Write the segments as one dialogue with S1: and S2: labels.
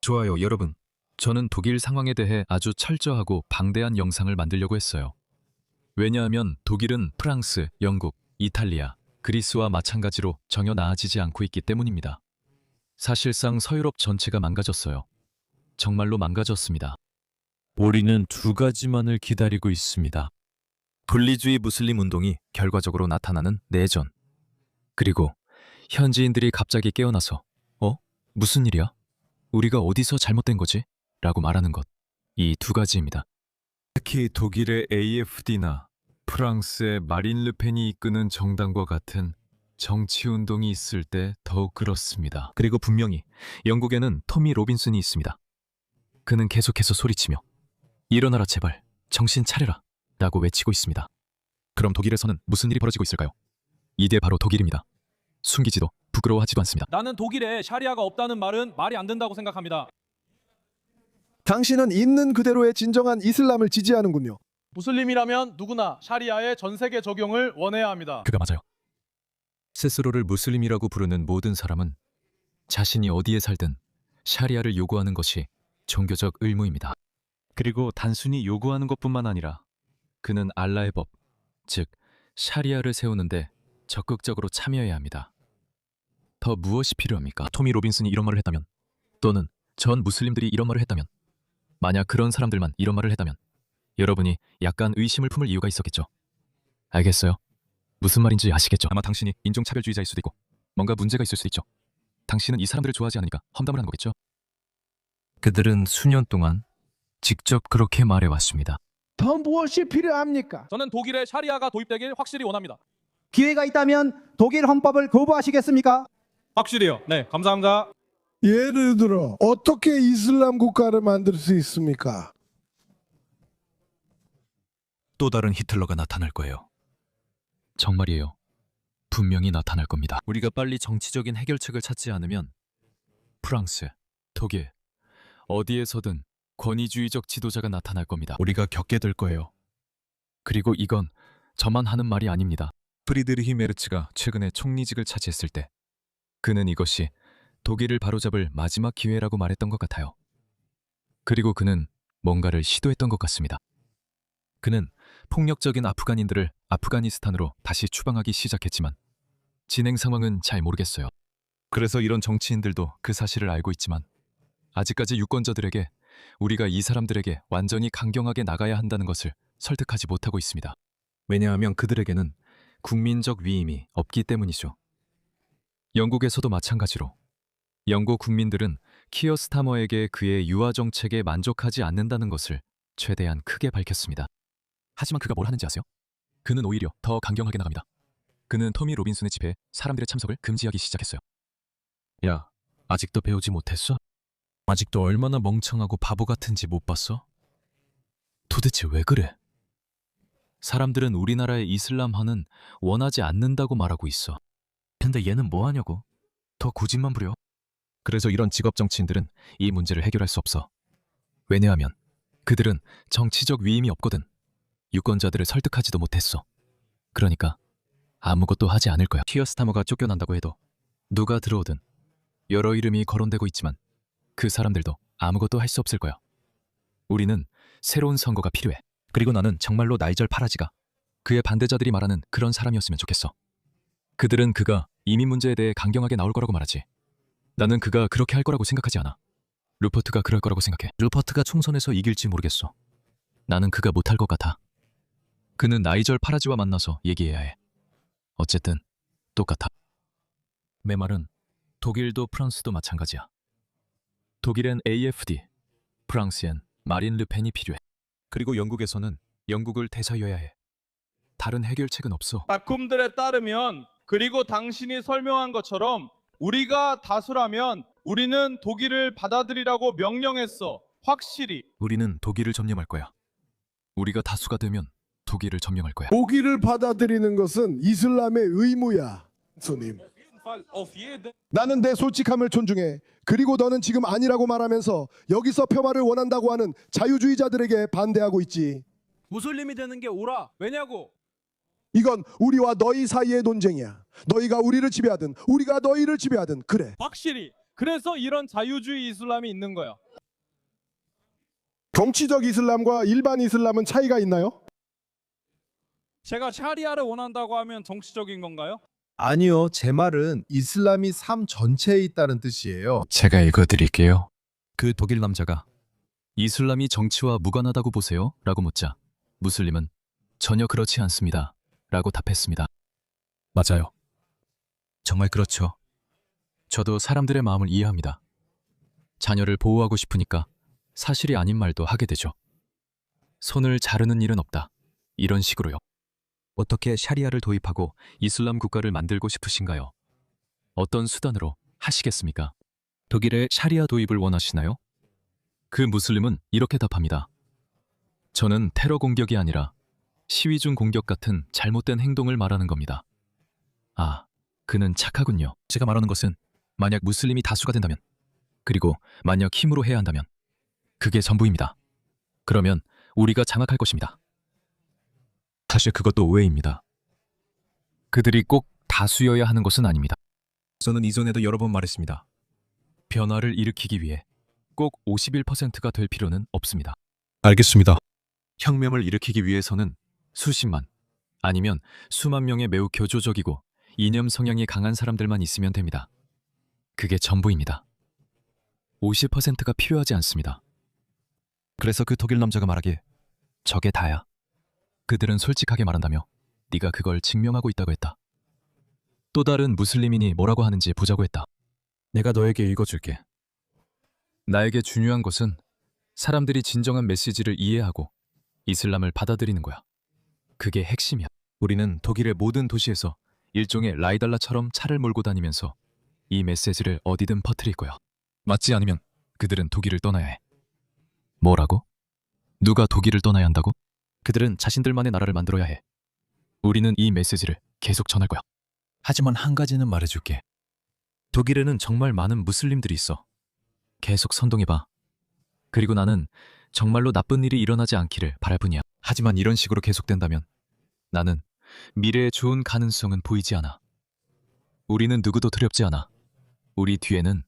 S1: 좋아요, 여러분. 저는 독일 상황에 대해 아주 철저하고 방대한 영상을 만들려고 했어요. 왜냐하면 독일은 프랑스, 영국, 이탈리아, 그리스와 마찬가지로 전혀 나아지지 않고 있기 때문입니다. 사실상 서유럽 전체가 망가졌어요. 정말로 망가졌습니다.
S2: 우리는 두 가지만을 기다리고 있습니다.
S1: 분리주의 무슬림 운동이 결과적으로 나타나는 내전. 그리고 현지인들이 갑자기 깨어나서 무슨 일이야? 우리가 어디서 잘못된 거지? 라고 말하는 것. 이 두 가지입니다.
S2: 특히 독일의 AFD나 프랑스의 마린 르펜이 이끄는 정당과 같은 정치운동이 있을 때 더욱 그렇습니다.
S1: 그리고 분명히 영국에는 토미 로빈슨이 있습니다. 그는 계속해서 소리치며 일어나라 제발, 정신 차려라 라고 외치고 있습니다. 그럼 독일에서는 무슨 일이 벌어지고 있을까요? 이게 바로 독일입니다. 숨기지도 부끄러워하지도 않습니다.
S3: 나는 독일에 샤리아가 없다는 말은 말이 안 된다고 생각합니다.
S4: 당신은 있는 그대로의 진정한 이슬람을 지지하는군요.
S3: 무슬림이라면 누구나 샤리아의 전 세계 적용을 원해야 합니다.
S1: 그가 맞아요. 스스로를 무슬림이라고 부르는 모든 사람은 자신이 어디에 살든 샤리아를 요구하는 것이 종교적 의무입니다. 그리고 단순히 요구하는 것뿐만 아니라 그는 알라의 법, 즉 샤리아를 세우는데 적극적으로 참여해야 합니다. 더 무엇이 필요합니까? 토미 로빈슨이 이런 말을 했다면, 또는 전 무슬림들이 이런 말을 했다면, 만약 그런 사람들만 이런 말을 했다면 여러분이 약간 의심을 품을 이유가 있었겠죠. 알겠어요? 무슨 말인지 아시겠죠? 아마 당신이 인종차별주의자일 수도 있고 뭔가 문제가 있을 수도 있죠. 당신은 이 사람들을 좋아하지 않으니까 험담을 하는 거겠죠. 그들은 수년 동안 직접 그렇게 말해왔습니다.
S5: 더 무엇이 필요합니까?
S3: 저는 독일에 샤리아가 도입되길 확실히 원합니다.
S5: 기회가 있다면 독일 헌법을 거부하시겠습니까?
S3: 확실히요. 네, 감사합니다.
S4: 예를 들어 어떻게 이슬람 국가를 만들 수 있습니까?
S1: 또 다른 히틀러가 나타날 거예요. 정말이에요. 분명히 나타날 겁니다. 우리가 빨리 정치적인 해결책을 찾지 않으면 프랑스, 독일, 어디에서든 권위주의적 지도자가 나타날 겁니다. 우리가 겪게 될 거예요. 그리고 이건 저만 하는 말이 아닙니다. 프리드리히 메르츠가 최근에 총리직을 차지했을 때 그는 이것이 독일을 바로잡을 마지막 기회라고 말했던 것 같아요. 그리고 그는 뭔가를 시도했던 것 같습니다. 그는 폭력적인 아프간인들을 아프가니스탄으로 다시 추방하기 시작했지만 진행 상황은 잘 모르겠어요. 그래서 이런 정치인들도 그 사실을 알고 있지만 아직까지 유권자들에게 우리가 이 사람들에게 완전히 강경하게 나가야 한다는 것을 설득하지 못하고 있습니다. 왜냐하면 그들에게는 국민적 위임이 없기 때문이죠. 영국에서도 마찬가지로 영국 국민들은 키어 스타머에게 그의 유아 정책에 만족하지 않는다는 것을 최대한 크게 밝혔습니다. 하지만 그가 뭘 하는지 아세요? 그는 오히려 더 강경하게 나갑니다. 그는 토미 로빈슨의 집회에 사람들의 참석을 금지하기 시작했어요. 야, 아직도 배우지 못했어? 아직도 얼마나 멍청하고 바보 같은지 못 봤어? 도대체 왜 그래? 사람들은 우리나라의 이슬람화는 원하지 않는다고 말하고 있어. 근데 얘는 뭐 하냐고? 더 고집만 부려. 그래서 이런 직업 정치인들은 이 문제를 해결할 수 없어. 왜냐하면 그들은 정치적 위임이 없거든. 유권자들을 설득하지도 못했어. 그러니까 아무것도 하지 않을 거야. 키어 스타머가 쫓겨난다고 해도 누가 들어오든 여러 이름이 거론되고 있지만 그 사람들도 아무것도 할 수 없을 거야. 우리는 새로운 선거가 필요해. 그리고 나는 정말로 나이절 파라지가 그의 반대자들이 말하는 그런 사람이었으면 좋겠어. 그들은 그가 이민 문제에 대해 강경하게 나올 거라고 말하지. 나는 그가 그렇게 할 거라고 생각하지 않아. 루퍼트가 그럴 거라고 생각해. 루퍼트가 총선에서 이길지 모르겠어. 나는 그가 못할 것 같아. 그는 나이절 파라지와 만나서 얘기해야 해. 어쨌든 똑같아. 내 말은 독일도 프랑스도 마찬가지야. 독일엔 AFD, 프랑스엔 마린 르펜이 필요해. 그리고 영국에서는 영국을 대사여야 해. 다른 해결책은 없어.
S3: 작품들에 따르면 그리고 당신이 설명한 것처럼 우리가 다수라면 우리는 독일을 받아들이라고 명령했어. 확실히.
S1: 우리는 독일을 점령할 거야. 우리가 다수가 되면 독일을 점령할 거야.
S4: 독일을 받아들이는 것은 이슬람의 의무야, 손님. 나는 내 솔직함을 존중해. 그리고 너는 지금 아니라고 말하면서 여기서 평화를 원한다고 하는 자유주의자들에게 반대하고 있지.
S3: 무슬림이 되는 게 옳아. 왜냐고?
S4: 이건 우리와 너희 사이의 논쟁이야. 너희가 우리를 지배하든 우리가 너희를 지배하든 그래.
S3: 확실히 그래서 이런 자유주의 이슬람이 있는 거예요.
S4: 정치적 이슬람과 일반 이슬람은 차이가 있나요?
S6: 제가 샤리아를 원한다고 하면 정치적인 건가요?
S7: 아니요, 제 말은 이슬람이 삶 전체에 있다는 뜻이에요.
S1: 제가 읽어드릴게요. 그 독일 남자가 이슬람이 정치와 무관하다고 보세요? 라고 묻자 무슬림은 전혀 그렇지 않습니다. 라고 답했습니다. 맞아요. 정말 그렇죠. 저도 사람들의 마음을 이해합니다. 자녀를 보호하고 싶으니까 사실이 아닌 말도 하게 되죠. 손을 자르는 일은 없다. 이런 식으로요. 어떻게 샤리아를 도입하고 이슬람 국가를 만들고 싶으신가요? 어떤 수단으로 하시겠습니까? 독일의 샤리아 도입을 원하시나요? 그 무슬림은 이렇게 답합니다. 저는 테러 공격이 아니라 시위 중 공격 같은 잘못된 행동을 말하는 겁니다. 아, 그는 착하군요. 제가 말하는 것은 만약 무슬림이 다수가 된다면, 그리고 만약 힘으로 해야 한다면 그게 전부입니다. 그러면 우리가 장악할 것입니다. 사실 그것도 오해입니다. 그들이 꼭 다수여야 하는 것은 아닙니다. 저는 이전에도 여러 번 말했습니다. 변화를 일으키기 위해 꼭 51%가 될 필요는 없습니다. 알겠습니다. 혁명을 일으키기 위해서는 수십만, 아니면 수만 명의 매우 교조적이고 이념 성향이 강한 사람들만 있으면 됩니다. 그게 전부입니다. 50%가 필요하지 않습니다. 그래서 그 독일 남자가 말하길 저게 다야. 그들은 솔직하게 말한다며 네가 그걸 증명하고 있다고 했다. 또 다른 무슬림인이 뭐라고 하는지 보자고 했다. 내가 너에게 읽어줄게. 나에게 중요한 것은 사람들이 진정한 메시지를 이해하고 이슬람을 받아들이는 거야. 그게 핵심이야. 우리는 독일의 모든 도시에서 일종의 라이달라처럼 차를 몰고 다니면서 이 메시지를 어디든 퍼뜨릴 거야. 맞지 않으면 그들은 독일을 떠나야 해. 뭐라고? 누가 독일을 떠나야 한다고? 그들은 자신들만의 나라를 만들어야 해. 우리는 이 메시지를 계속 전할 거야. 하지만 한 가지는 말해줄게. 독일에는 정말 많은 무슬림들이 있어. 계속 선동해봐. 그리고 나는 정말로 나쁜 일이 일어나지 않기를 바랄 뿐이야. 하지만 이런 식으로 계속된다면 나는 미래의 좋은 가능성은 보이지 않아. 우리는 누구도 두렵지 않아. 우리 뒤에는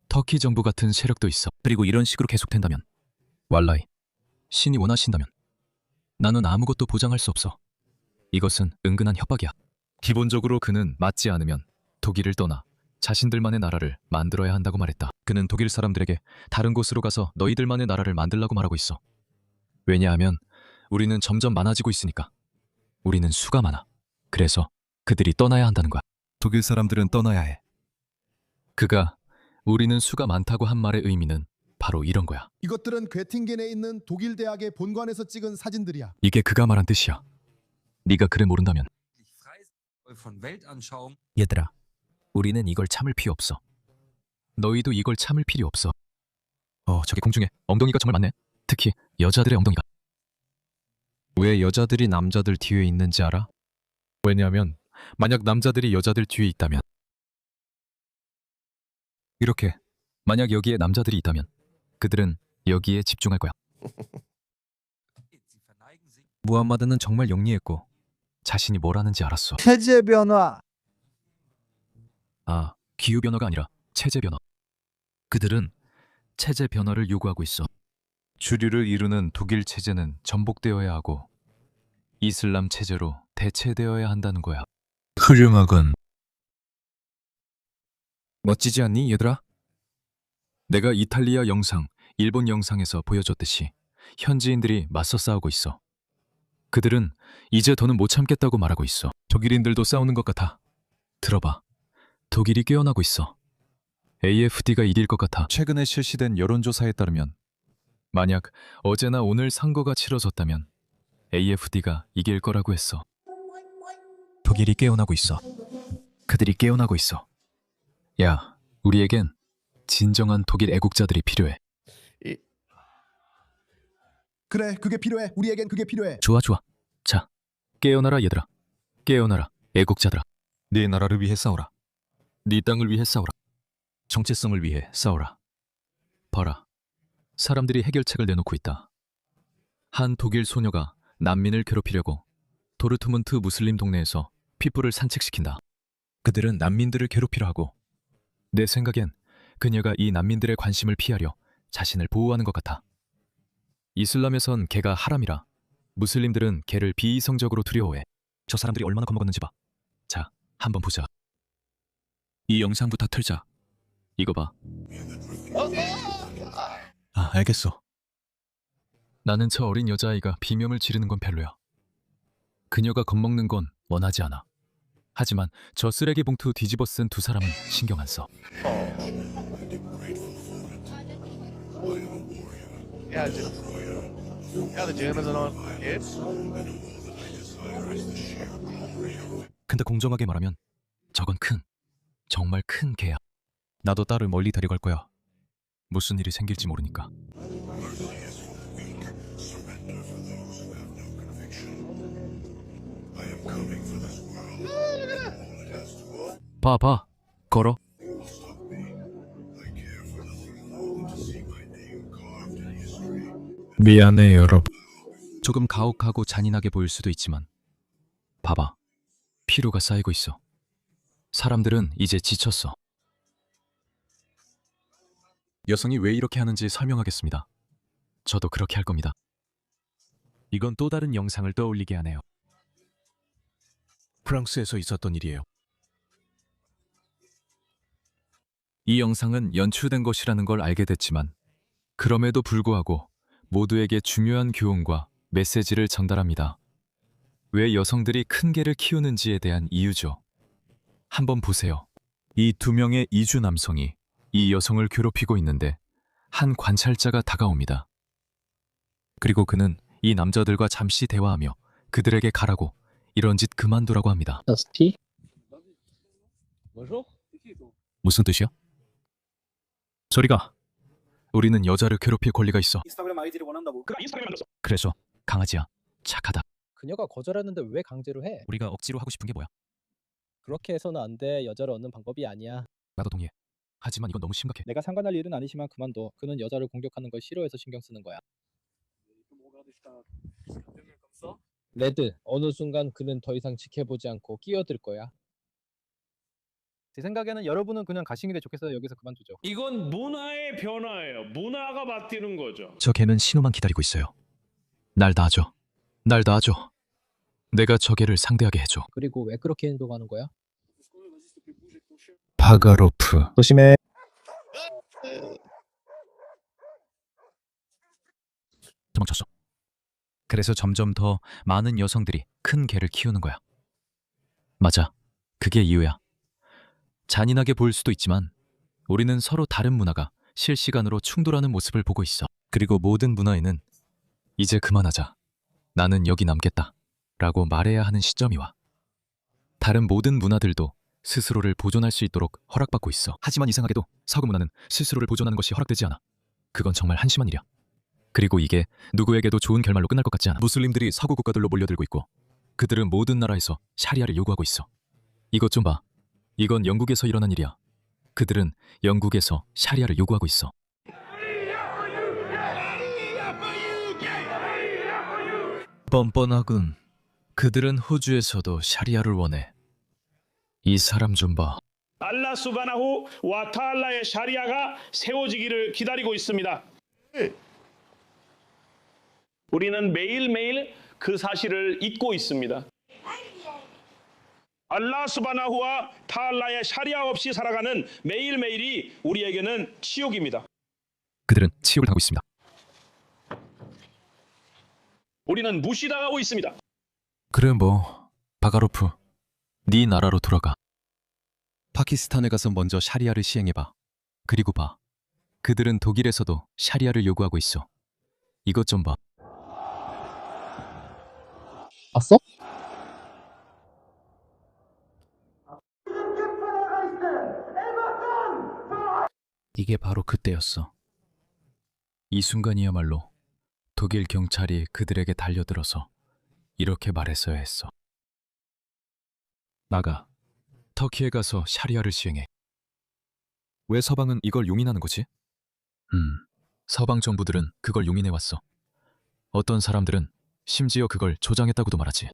S1: 터키 정부 같은 세력도 있어. 그리고 이런 식으로 계속된다면 왈라히, 신이 원하신다면 나는 아무것도 보장할 수 없어. 이것은 은근한 협박이야. 기본적으로 그는 맞지 않으면 독일을 떠나 자신들만의 나라를 만들어야 한다고 말했다. 그는 독일 사람들에게 다른 곳으로 가서 너희들만의 나라를 만들라고 말하고 있어. 왜냐하면 우리는 점점 많아지고 있으니까. 우리는 수가 많아. 그래서 그들이 떠나야 한다는 거야. 독일 사람들은 떠나야 해. 그가 우리는 수가 많다고 한 말의 의미는 바로 이런 거야.
S4: 이것들은 괴팅겐에 있는 독일 대학의 본관에서 찍은 사진들이야.
S1: 이게 그가 말한 뜻이야. 네가 그를 모른다면. 얘들아, 우리는 이걸 참을 필요 없어. 너희도 이걸 참을 필요 없어. 저기 공중에 엉덩이가 정말 많네. 특히 여자들의 엉덩이가. 왜 여자들이 남자들 뒤에 있는지 알아? 왜냐하면 만약 남자들이 여자들 뒤에 있다면, 이렇게 만약 여기에 남자들이 있다면 그들은 여기에 집중할 거야. 무함마드는 정말 영리했고 자신이 뭘 하는지 알았어.
S5: 체제 변화.
S1: 아, 기후 변화가 아니라 체제 변화. 그들은 체제 변화를 요구하고 있어. 주류를 이루는 독일 체제는 전복되어야 하고 이슬람 체제로 대체되어야 한다는 거야. 훌륭하군. 멋지지 않니, 얘들아? 내가 이탈리아 영상, 일본 영상에서 보여줬듯이 현지인들이 맞서 싸우고 있어. 그들은 이제 더는 못 참겠다고 말하고 있어. 독일인들도 싸우는 것 같아. 들어봐. 독일이 깨어나고 있어. AFD가 이길 것 같아. 최근에 실시된 여론조사에 따르면 만약 어제나 오늘 선거가 치러졌다면 AFD가 이길 거라고 했어. 독일이 깨어나고 있어. 그들이 깨어나고 있어. 야, 우리에겐 진정한 독일 애국자들이 필요해.
S4: 그래, 그게 필요해. 우리에겐 그게 필요해.
S1: 좋아. 자, 깨어나라 얘들아. 깨어나라 애국자들아. 네 나라를 위해 싸워라. 네 땅을 위해 싸워라. 정체성을 위해 싸워라. 봐라. 사람들이 해결책을 내놓고 있다. 한 독일 소녀가 난민을 괴롭히려고 도르트문트 무슬림 동네에서 핏불을 산책시킨다. 그들은 난민들을 괴롭히려 하고 내 생각엔 그녀가 이 난민들의 관심을 피하려 자신을 보호하는 것 같아. 이슬람에선 개가 하람이라 무슬림들은 개를 비이성적으로 두려워해. 저 사람들이 얼마나 겁먹었는지 봐. 자, 한번 보자. 이 영상부터 틀자. 이거 봐. 아, 알겠어. 나는 저 어린 여자아이가 비명을 지르는 건 별로야. 그녀가 겁먹는 건 원하지 않아. 하지만 저 쓰레기 봉투 뒤집어 쓴 두 사람은 신경 안 써. 근데 공정하게 말하면 저건 정말 큰 개야. 나도 딸을 멀리 데려갈 거야. 무슨 일이 생길지 모르니까. 봐. 걸어.
S2: 미안해 여러분.
S1: 조금 가혹하고 잔인하게 보일 수도 있지만 봐봐. 피로가 쌓이고 있어. 사람들은 이제 지쳤어. 여성이 왜 이렇게 하는지 설명하겠습니다. 저도 그렇게 할 겁니다. 이건 또 다른 영상을 떠올리게 하네요. 프랑스에서 있었던 일이에요. 이 영상은 연출된 것이라는 걸 알게 됐지만 그럼에도 불구하고 모두에게 중요한 교훈과 메시지를 전달합니다. 왜 여성들이 큰 개를 키우는지에 대한 이유죠. 한번 보세요. 이 두 명의 이주 남성이 이 여성을 괴롭히고 있는데 한 관찰자가 다가옵니다. 그리고 그는 이 남자들과 잠시 대화하며 그들에게 가라고, 이런 짓 그만두라고 합니다. 무슨 뜻이야? 저리가. 우리는 여자를 괴롭힐 권리가 있어.
S8: 인스타그램 아이디를 원한다고.
S1: 그래서 강아지야. 착하다.
S9: 그녀가 거절했는데 왜 강제로 해?
S1: 우리가 억지로 하고 싶은 게 뭐야?
S9: 그렇게 해서는 안 돼. 여자를 얻는 방법이 아니야.
S1: 나도 동의해. 하지만 이건 너무 심각해.
S9: 내가 상관할 일은 아니지만 그만둬. 그는 여자를 공격하는 걸 싫어해서 신경 쓰는 거야. 레드, 어느 순간 그는 더 이상 지켜보지 않고 끼어들 거야. 제 생각에는 여러분은 그냥 가시는 게 좋겠어요. 여기서 그만두죠.
S10: 이건 문화의 변화예요. 문화가 바뀌는 거죠.
S1: 저 개는 신호만 기다리고 있어요. 날 놔줘. 날 놔줘. 내가 저 개를 상대하게 해줘.
S9: 그리고 왜 그렇게 행동하는 거야?
S2: 바가로프.
S7: 조심해.
S1: 도망쳤어. 그래서 점점 더 많은 여성들이 큰 개를 키우는 거야. 맞아. 그게 이유야. 잔인하게 보일 수도 있지만 우리는 서로 다른 문화가 실시간으로 충돌하는 모습을 보고 있어. 그리고 모든 문화에는 이제 그만하자. 나는 여기 남겠다. 라고 말해야 하는 시점이 와. 다른 모든 문화들도 스스로를 보존할 수 있도록 허락받고 있어. 하지만 이상하게도 서구 문화는 스스로를 보존하는 것이 허락되지 않아. 그건 정말 한심한 일이야. 그리고 이게 누구에게도 좋은 결말로 끝날 것 같지 않아. 무슬림들이 서구 국가들로 몰려들고 있고 그들은 모든 나라에서 샤리아를 요구하고 있어. 이것 좀 봐. 이건 영국에서 일어난 일이야. 그들은 영국에서 샤리아를 요구하고 있어. 뻔뻔하군. 그들은 호주에서도 샤리아를 원해. 이 사람 좀 봐.
S10: 알라 수바나후 와 타알라의 샤리아가 세워지기를 기다리고 있습니다. 우리는 매일매일 그 사실을 잊고 있습니다. 알라 수바나후와 타알라의 샤리아 없이 살아가는 매일매일이 우리에게는 치욕입니다.
S1: 그들은 치욕을 당하고 있습니다.
S10: 우리는 무시당하고 있습니다.
S1: 그래 바가로프, 네 나라로 돌아가. 파키스탄에 가서 먼저 샤리아를 시행해봐. 그리고 봐. 그들은 독일에서도 샤리아를 요구하고 있어. 이것 좀 봐.
S9: 봤어?
S1: 이게 바로 그때였어. 이 순간이야말로 독일 경찰이 그들에게 달려들어서 이렇게 말했어야 했어. 나가. 터키에 가서 샤리아를 시행해. 왜 서방은 이걸 용인하는 거지? 서방 정부들은 그걸 용인해왔어. 어떤 사람들은 심지어 그걸 조장했다고도 말하지.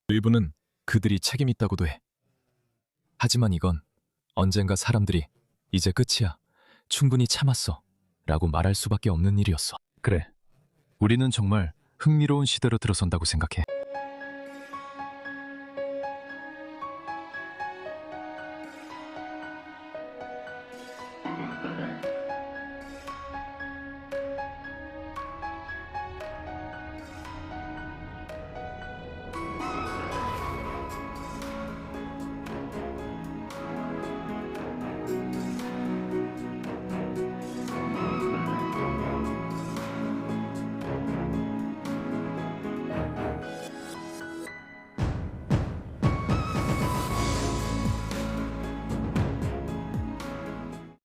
S1: 일부는 그들이 책임 있다고도 해. 하지만 이건 언젠가 사람들이 이제 끝이야. 충분히 참았어 라고 말할 수밖에 없는 일이었어. 그래, 우리는 정말 흥미로운 시대로 들어선다고 생각해.